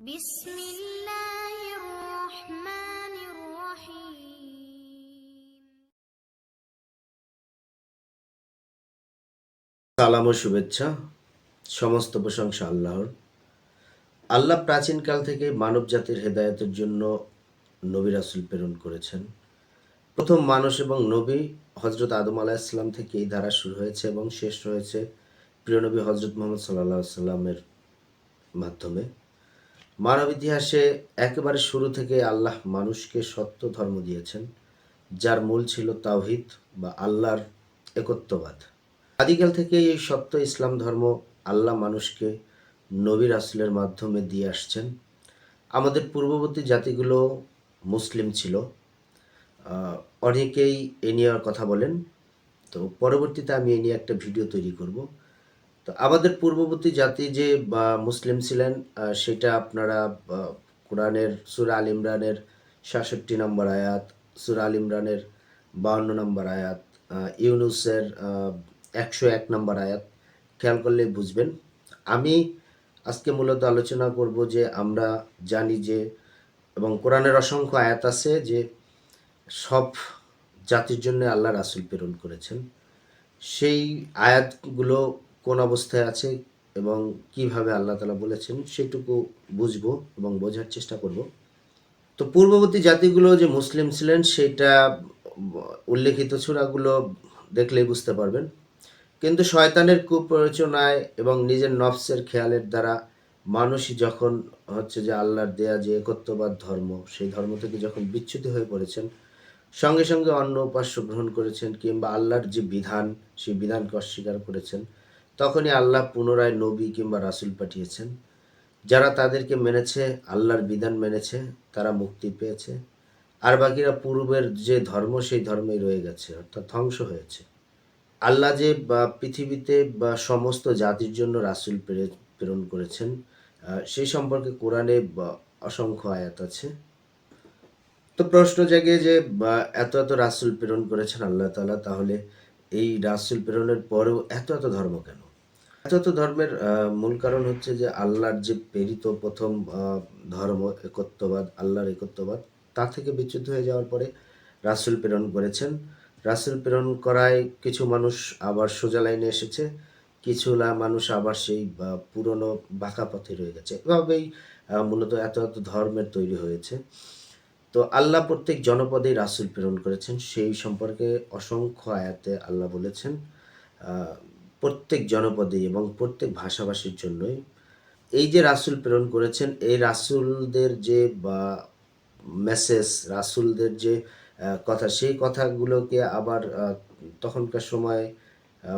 বিসমিল্লাহির রহমানির রহিম। সালাম ও শুভেচ্ছা। সমস্ত প্রশংসা আল্লাহর। আল্লাহ প্রাচীনকাল থেকে মানব জাতির হেদায়েতের জন্য নবী রাসূল প্রেরণ করেছেন। প্রথম মানুষ এবং নবী হযরত আদম আলাইহিসসালাম থেকে এই ধারা শুরু হয়েছে এবং শেষ হয়েছে প্রিয় নবী হযরত মুহাম্মদ সাল্লাল্লাহু আলাইহি সাল্লামের মাধ্যমে। মানব ইতিহাসে একেবারে শুরু থেকে আল্লাহ মানুষকে সত্য ধর্ম দিয়েছেন, যার মূল ছিল তাওহীদ বা আল্লাহর একত্ববাদ। আদিকাল থেকেই এই সত্য ইসলাম ধর্ম আল্লাহ মানুষকে নবী রাসূলের মাধ্যমে দিয়ে আসছেন। আমাদের পূর্ববর্তী জাতিগুলো মুসলিম ছিল। অনেকেই এ নিয়ে কথা বলেন। তো পরবর্তীতে আমি এ নিয়ে একটা ভিডিও তৈরি করব। তো আমাদের পূর্ববর্তী জাতি যে মুসলিম ছিলেন, সেটা আপনারা কোরআনের সূরা আল ইমরানের ৬৭ নম্বর আয়াত, সূরা আল ইমরানের ৫২ নম্বর আয়াত, ইউনূসের ১০১ নম্বর আয়াত খেয়াল করলেই বুঝবেন। আমি আজকে মূলত আলোচনা করব যে আমরা জানি যে, এবং কোরআনের অসংখ্য আয়াত আছে যে সব জাতির জন্য আল্লাহ রাসূল প্রেরণ করেছেন। সেই আয়াতগুলো কোন অবস্থায় আছে এবং কিভাবে আল্লাহ তাআলা বলেছেন সেটুকু বুঝবো এবং বোঝার চেষ্টা করব। তো পূর্ববর্তী জাতিগুলো যে মুসলিম ছিলেন সেটা উল্লেখিত সূরাগুলো দেখলেই বুঝতে পারবেন। কিন্তু শয়তানের কুপ্ররোচনায় এবং নিজের নফসের খেয়ালের দ্বারা মানুষই যখন হচ্ছে যে আল্লাহর দেয়া যে একত্ববাদ ধর্ম, সেই ধর্ম থেকে যখন বিচ্যুত হয়ে পড়েছেন, সঙ্গে সঙ্গে অন্য উপাস্য গ্রহণ করেছেন কিংবা আল্লাহর যে বিধান, সেই বিধানকে অস্বীকার করেছেন, তখনই আল্লাহ পুনরায় নবী কিংবা রাসূল পাঠিয়েছেন। যারা তাদেরকে মেনেছে, আল্লাহর বিধান মেনেছে, তারা মুক্তি পেয়েছে। আর বাকিরা পূর্বের যে ধর্ম, সেই ধর্মেই রয়ে গেছে, অর্থাৎ ধ্বংস হয়েছে। আল্লাহ যে পৃথিবীতে সমস্ত জাতির জন্য রাসূল প্রেরণ করেছেন, সেই সম্পর্কে কোরআনে অসংখ্য আয়াত আছে। তো প্রশ্ন জাগে যে এত রাসূল প্রেরণ করেছেন আল্লাহ তাআলা, তাহলে এই রাসূল প্রেরণের পরেও এত ধর্ম কেন? এত ধর্মের মূল কারণ হচ্ছে যে আল্লাহর যে প্রেরিত প্রথম ধর্ম একত্ববাদ, আল্লাহর একত্ববাদ, তা থেকে বিচ্যুত হয়ে যাওয়ার পরে রাসূল প্রেরণ করেছেন। রাসূল প্রেরণ করায় কিছু মানুষ আবার সোজা লাইনে এসেছে, কিছু মানুষ আবার সেই পুরনো বাঁকা পথে রয়ে গেছে। এভাবেই মূলত এত ধর্মের তৈরি হয়েছে। তো আল্লাহ প্রত্যেক জনপদেই রাসূল প্রেরণ করেছেন, সেই সম্পর্কে অসংখ্য আয়াতে আল্লাহ বলেছেন। প্রত্যেক জনপদেই এবং প্রত্যেক ভাষাভাষীর জন্যই এই যে রাসূল প্রেরণ করেছেন, এই রাসূলদের যে মেসেজ, রাসূলদের যে কথা, সেই কথাগুলোকে আবার তখনকার সময়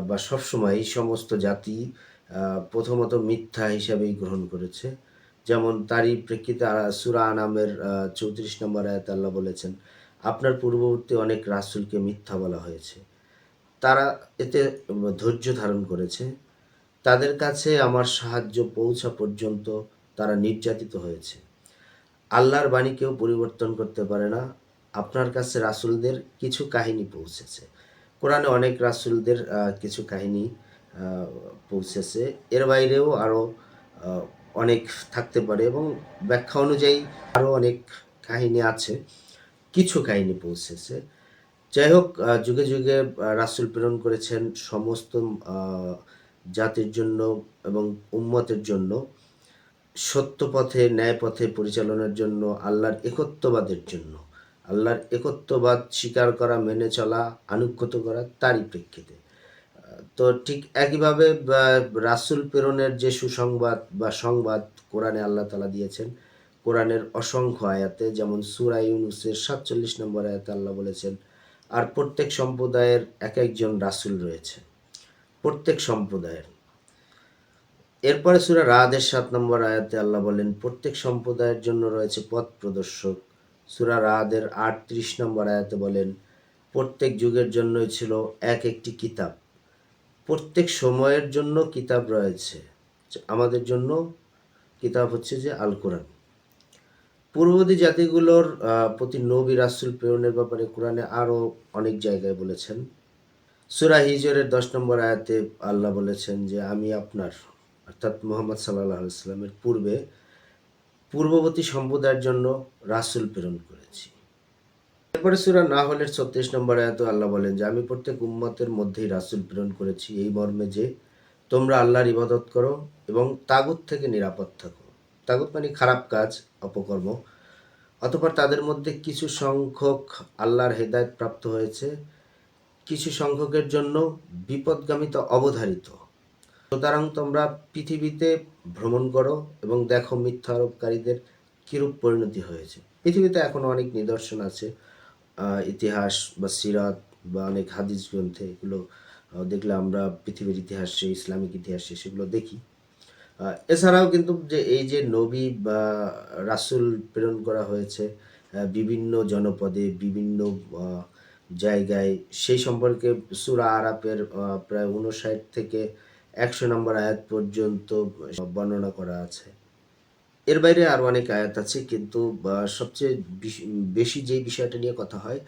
বা সবসময় এই সমস্ত জাতি প্রথমত মিথ্যা হিসাবেই গ্রহণ করেছে। যেমন তারই প্রেক্ষিতে সূরা আনামের ৩৪ নম্বর আয়াতে আল্লাহ বলেছেন, আপনার পূর্ববর্তী অনেক রাসূলকে মিথ্যা বলা হয়েছে। তারা এতে ধৈর্য ধারণ করেছে। তাদের কাছে আমার সাহায্য পৌঁছা পর্যন্ত তারা নির্যাতিত হয়েছে। আল্লাহর বাণী কেউ পরিবর্তন করতে পারে না। আপনার কাছে রাসূলদের কিছু কাহিনী পৌঁছেছে। কোরআনে অনেক রাসূলদের কিছু কাহিনী আ পৌঁছেছে। এর বাইরেও আরও আ অনেক থাকতে পারে এবং ব্যাখ্যা অনুযায়ী আরও অনেক কাহিনী আছে। কিছু কাহিনী পৌঁছেছে। যাই হোক, যুগে যুগে রাসূল প্রেরণ করেছেন সমস্ত আ জাতির জন্য এবং উম্মতের জন্য, সত্য পথে, ন্যায় পথে পরিচালনার জন্য, আল্লাহর একত্ববাদের জন্য। আল্লাহর একত্ববাদ স্বীকার করা, মেনে চলা, আনুগত্য করা, তারই প্রেক্ষিতে। তো ঠিক একইভাবে রাসূল প্রেরণের যে সুসংবাদ বা সংবাদ কোরআনে আল্লাহ তাআলা দিয়েছেন, কোরআনের অসংখ্য আয়াতে, যেমন সূরা ইউনূসের ৪৭ নম্বর আয়াতে আল্লাহ বলেছেন, আর প্রত্যেক সম্প্রদায়ের একজন রাসূল রয়েছে। প্রত্যেক সম্প্রদায়ের। এরপরে সূরা রাদের ৭ নম্বর আয়াতে আল্লাহ বলেন, প্রত্যেক সম্প্রদায়ের জন্য রয়েছে পথ প্রদর্শক। সূরা রাদের ৩৮ নম্বর আয়াতে বলেন, প্রত্যেক যুগের জন্যই ছিল একটি কিতাব। প্রত্যেক সময়ের জন্য কিতাব রয়েছে। আমাদের জন্য কিতাব হচ্ছে যে আল কোরআন। পূর্ববর্তী জাতিগুলোর প্রতি নবী রাসূল প্রেরণের ব্যাপারে কোরআনে আরও অনেক জায়গায় বলেছেন। সূরা হিজরের ১০ নম্বর আয়াতে আল্লাহ বলেছেন যে, আমি আপনার, অর্থাৎ মুহাম্মদ সাল্লাল্লাহু আলাইহি ওয়াসাল্লামের পূর্বে পূর্ববর্তী সম্প্রদায়ের জন্য রাসূল প্রেরণ করেছি। এরপরে সূরা নাহলের ৩৬ নম্বর আয়াতে আল্লাহ বলেন যে, আমি প্রত্যেক উম্মতের মধ্যেই রাসূল প্রেরণ করেছি এই মর্মে যে, তোমরা আল্লাহর ইবাদত করো এবং তাগুত থেকে নিরাপদ থাকো। তাগুত মানে খারাপ কাজ, অপকর্ম। অতঃপর তাদের মধ্যে কিছু সংখ্যক আল্লাহর হেদায়েত প্রাপ্ত হয়েছে, কিছু সংখ্যকের জন্য বিপদগামিতা অবধারিত। সুতরাং তোমরা পৃথিবীতে ভ্রমণ করো এবং দেখো মিথ্যা আরোপকারীদের কিরূপ পরিণতি হয়েছে। পৃথিবীতে এখনো অনেক নিদর্শন আছে, ইতিহাস বা সিরাত বা অনেক হাদিস গ্রন্থে এগুলো দেখলে আমরা পৃথিবীর ইতিহাসে, ইসলামিক ইতিহাসে সেগুলো দেখি। এছাড়াও কিন্তু যে এই যে নবী বা রাসূল প্রেরণ করা হয়েছে বিভিন্ন জনপদে, বিভিন্ন জায়গায়, সেই সম্পর্কে সূরা আরাফের প্রায় ৫৯ থেকে ১০০ নম্বর আয়াত পর্যন্ত বর্ণনা করা আছে। এর বাইরে আরও অনেক আয়াত আছে, কিন্তু সবচেয়ে বেশি যেই বিষয়টা নিয়ে কথা হয়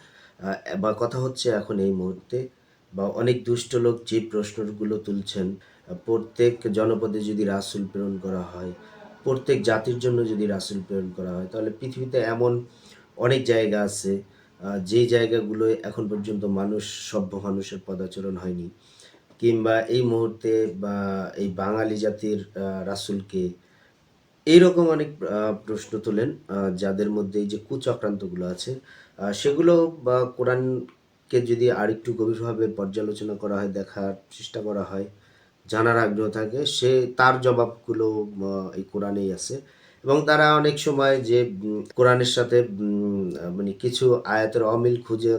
বা কথা হচ্ছে এখন এই মুহূর্তে, বা অনেক দুষ্ট লোক যে প্রশ্নগুলো তুলছেন, প্রত্যেক জনপদে যদি রাসূল প্রেরণ করা হয়, প্রত্যেক জাতির জন্য যদি রাসূল প্রেরণ করা হয়, তাহলে পৃথিবীতে এমন অনেক জায়গা আছে যেই জায়গাগুলোয় এখন পর্যন্ত সভ্য মানুষের পদাচরণ হয়নি, কিংবা এই মুহূর্তে বা এই বাঙালি জাতির রাসূল কে? এইরকম অনেক প্রশ্ন তোলেন, যাদের মধ্যে এই যে কুচক্রান্তগুলো আছে, সেগুলো বা কোরআনকে যদি আরেকটু গভীরভাবে পর্যালোচনা করা হয়, দেখার চেষ্টা করা হয়, জানার আগ্রহ থাকে, তার জবাবগুলো এই কোরআনেই আছে। এবং তারা অনেক সময় যে কোরআনের সাথে মানে কিছু আয়াতের অমিল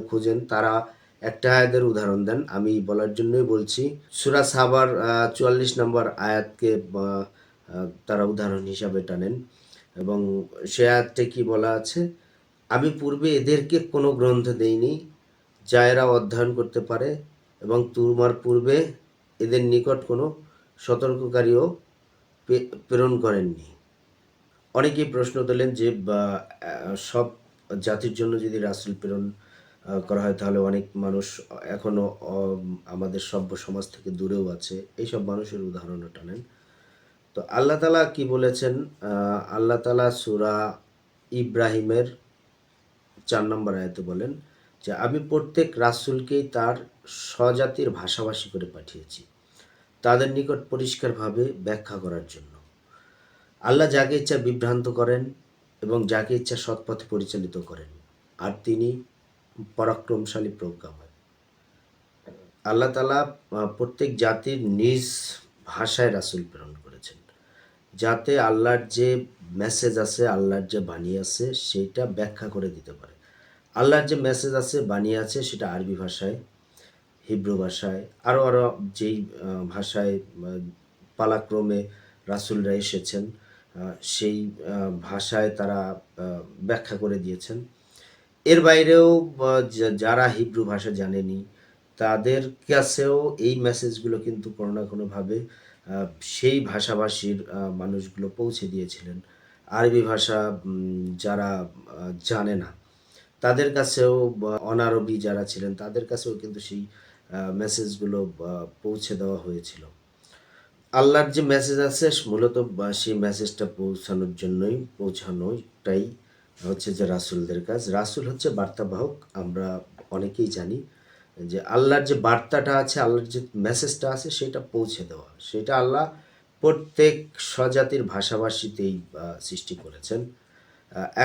খুঁজেন, তারা একটা আয়াতের উদাহরণ দেন। আমি বলার জন্যই বলছি। সূরা সাবার ৪৪ নম্বর আয়াতকে তারা উদাহরণ হিসাবে টানেন, এবং সে আয়াতে কি বলা আছে? আমি পূর্বে এদেরকে কোনো গ্রন্থ দেইনি যা এরা অধ্যয়ন করতে পারে, এবং তোমার পূর্বে এদের নিকট কোনো সতর্ককারীও প্রেরণ করেননি। অনেকেই প্রশ্ন তোলেন যে সব জাতির জন্য যদি রাসূল প্রেরণ করা হয়, তাহলে অনেক মানুষ এখনো আমাদের সভ্য সমাজ থেকে দূরেও আছে। এইসব মানুষের উদাহরণও টানেন। তো আল্লাহ তাআলা কি বলেছেন? আল্লাহ তাআলা সূরা ইব্রাহিমের ৪ নম্বর আয়াতে বলেন যে, আমি প্রত্যেক রাসূলকেই তার স্বজাতির ভাষাভাষী করে পাঠিয়েছি, তাদের নিকট পরিষ্কারভাবে ব্যাখ্যা করার জন্য। আল্লাহ যাকে ইচ্ছা বিভ্রান্ত করেন এবং যাকে ইচ্ছা সৎপথে পরিচালিত করেন, আর তিনি পরাক্রমশালী প্রজ্ঞাময়। আল্লাহ তাআলা প্রত্যেক জাতির নিজ ভাষায় রাসূল প্রেরণ করেছেন, যাতে আল্লাহর যে মেসেজ আছে, আল্লাহর যে বাণী আছে, সেইটা ব্যাখ্যা করে দিতে পারে। আল্লাহর যে মেসেজ আছে, বাণী আছে, সেটা আরবি ভাষায়, হিব্রু ভাষায়, আরও যেই ভাষায় পালাক্রমে রাসূলরা এসেছেন, সেই ভাষায় তারা ব্যাখ্যা করে দিয়েছেন। এর বাইরেও যারা হিব্রু ভাষা জানেনি, তাদের কাছেও এই মেসেজগুলো কিন্তু কোনো না কোনোভাবে সেই ভাষাভাষীর মানুষগুলো পৌঁছে দিয়েছিলেন। আরবি ভাষা যারা জানে না, তাদের কাছেও, বা অনারবি যারা ছিলেন, তাদের কাছেও কিন্তু সেই মেসেজগুলো পৌঁছে দেওয়া হয়েছিল। আল্লাহর যে মেসেজ আছে, মূলত সেই মেসেজটা পৌঁছানোটাই হচ্ছে যে রাসূলদের কাজ। রাসূল হচ্ছে বার্তাবাহক। আমরা অনেকেই জানি যে আল্লাহর যে বার্তাটা আছে, আল্লাহর যে মেসেজটা আছে, সেটা পৌঁছে দেওয়া। সেটা আল্লাহ প্রত্যেক স্বজাতির ভাষাভাষীতেই সৃষ্টি করেছেন।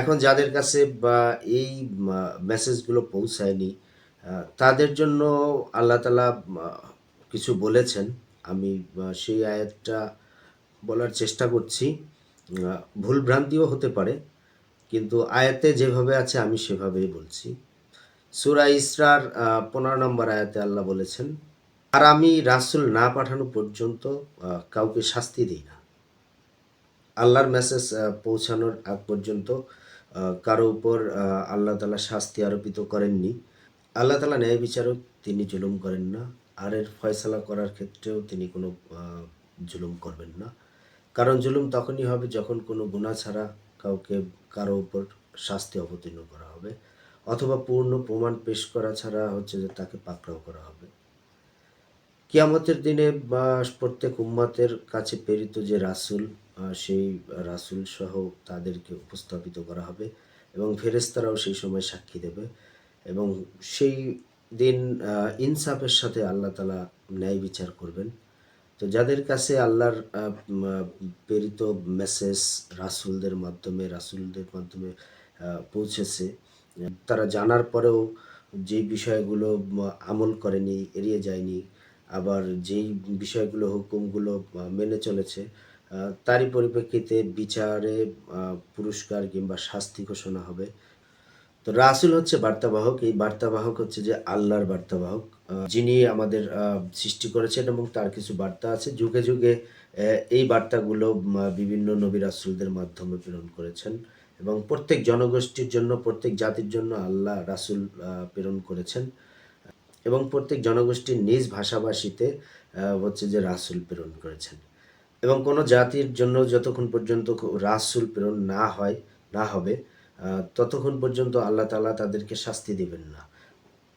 এখন যাদের কাছে বা এই মেসেজগুলো পৌঁছায়নি, তাদের জন্য আল্লাহ তাআলা কিছু বলেছেন। আমি সেই আয়াতটা বলার চেষ্টা করছি। ভুল ভ্রান্তিও হতে পারে, কিন্তু আয়াতে যেভাবে আছে আমি সেভাবেই বলছি। সূরা ইসরার ১৫ নম্বর আয়াতে আল্লাহ বলেছেন, আর আমি রাসূল না পাঠানো পর্যন্ত কাউকে শাস্তি দিই না। আল্লাহর মেসেজ পৌঁছানোর আগ পর্যন্ত কারো উপর আল্লাহ তাআলা শাস্তি আরোপিত করেননি। আল্লাহ তাআলা ন্যায় বিচারক, তিনি জুলুম করেন না। আর এর ফয়সালা করার ক্ষেত্রেও তিনি কোনো জুলুম করবেন না। কারণ জুলুম তখনই হবে যখন কোনো গুনাহ ছাড়া কারো উপর শাস্তি অবতীর্ণ করা হবে, অথবা পূর্ণ প্রমাণ পেশ করা ছাড়া হচ্ছে যে তাকে পাকড়াও করা হবে। কিয়ামতের দিনে বা প্রত্যেক উম্মতের কাছে প্রেরিত যে রাসূল, সেই রাসূল সহ তাদেরকে উপস্থাপিত করা হবে এবং ফেরেশতারাও সেই সময় সাক্ষী দেবে এবং সেই দিন ইনসাফের সাথে আল্লাহ তাআলা ন্যায় বিচার করবেন। তো যাদের কাছে আল্লাহর প্রেরিত মেসেজ রাসূলদের মাধ্যমে পৌঁছেছে, তারা জানার পরেও যেই বিষয়গুলো আমল করেনি, এড়িয়ে যায়নি, আবার যেই বিষয়গুলো হুকুমগুলো মেনে চলেছে, তারই পরিপ্রেক্ষিতে বিচারে পুরস্কার কিংবা শাস্তি ঘোষণা হবে। তো রাসূল হচ্ছে বার্তাবাহক। এই বার্তাবাহক হচ্ছে যে আল্লাহর বার্তাবাহক। যিনি আমাদের সৃষ্টি করেছেন এবং তার কিছু বার্তা আছে। যুগে, যুগে এই বার্তাগুলো বিভিন্ন নবী রাসূলদের মাধ্যমে প্রেরণ করেছেন এবং প্রত্যেক জনগোষ্ঠীর জন্য, প্রত্যেক জাতির জন্য আল্লাহ রাসূল প্রেরণ করেছেন এবং প্রত্যেক জনগোষ্ঠীর নিজ ভাষাভাষীতে হচ্ছে যে রাসূল প্রেরণ করেছেন। এবং কোনো জাতির জন্য যতক্ষণ পর্যন্ত রাসূল প্রেরণ না হবে, ততক্ষণ পর্যন্ত আল্লাহ তাআলা তাদেরকে শাস্তি দিবেন না।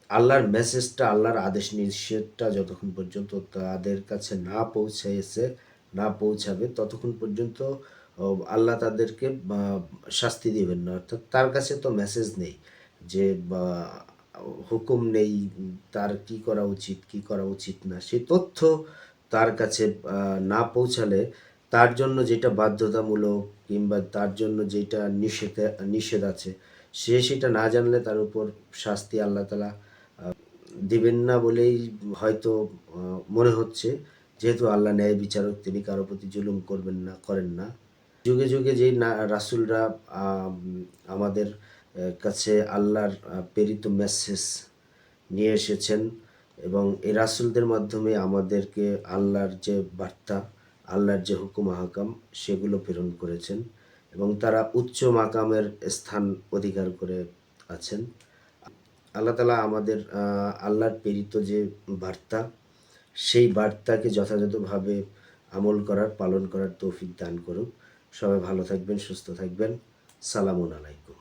আল্লাহর মেসেজটা, আল্লাহর আদেশ নিষেধটা যতক্ষণ পর্যন্ত তাদের কাছে না পৌঁছাবে, ততক্ষণ পর্যন্ত ও আল্লাহ তাদেরকে শাস্তি দিবেন না। অর্থাৎ তার কাছে তো মেসেজ নেই যে বা হুকুম নেই, তার কি করা উচিত, কি করা উচিত না। সেই তথ্য তার কাছে না পৌঁছালে তার জন্য যেটা বাধ্যতামূলক কিংবা তার জন্য যেটা নিষেধ আছে, সে সেটা না জানলে তার উপর শাস্তি আল্লাহ তাআলা দিবেন না বলেই হয়তো মনে হচ্ছে। যেহেতু আল্লাহ ন্যায় বিচারক, তিনি কারো প্রতি জুলুম করেন না। যুগে, যুগে যেই রাসূলরা আম আমাদের কাছে আল্লাহর প্রেরিত মেসেজ নিয়ে এসেছেন এবং এই রাসূলদের মাধ্যমে আমাদেরকে আল্লাহর যে বার্তা, আল্লাহর যে হুকুম আহকাম, সেগুলো প্রেরণ করেছেন এবং তারা উচ্চ মাকামের স্থান অধিকার করে আছেন। আল্লাহ তাআলা আমাদের আল্লাহর প্রেরিত যে বার্তা, সেই বার্তাকে যথাযথভাবে পালন করার তৌফিক দান করুক। সবাই ভালো থাকবেন, সুস্থ থাকবেন। সালামুন আলাইকুম।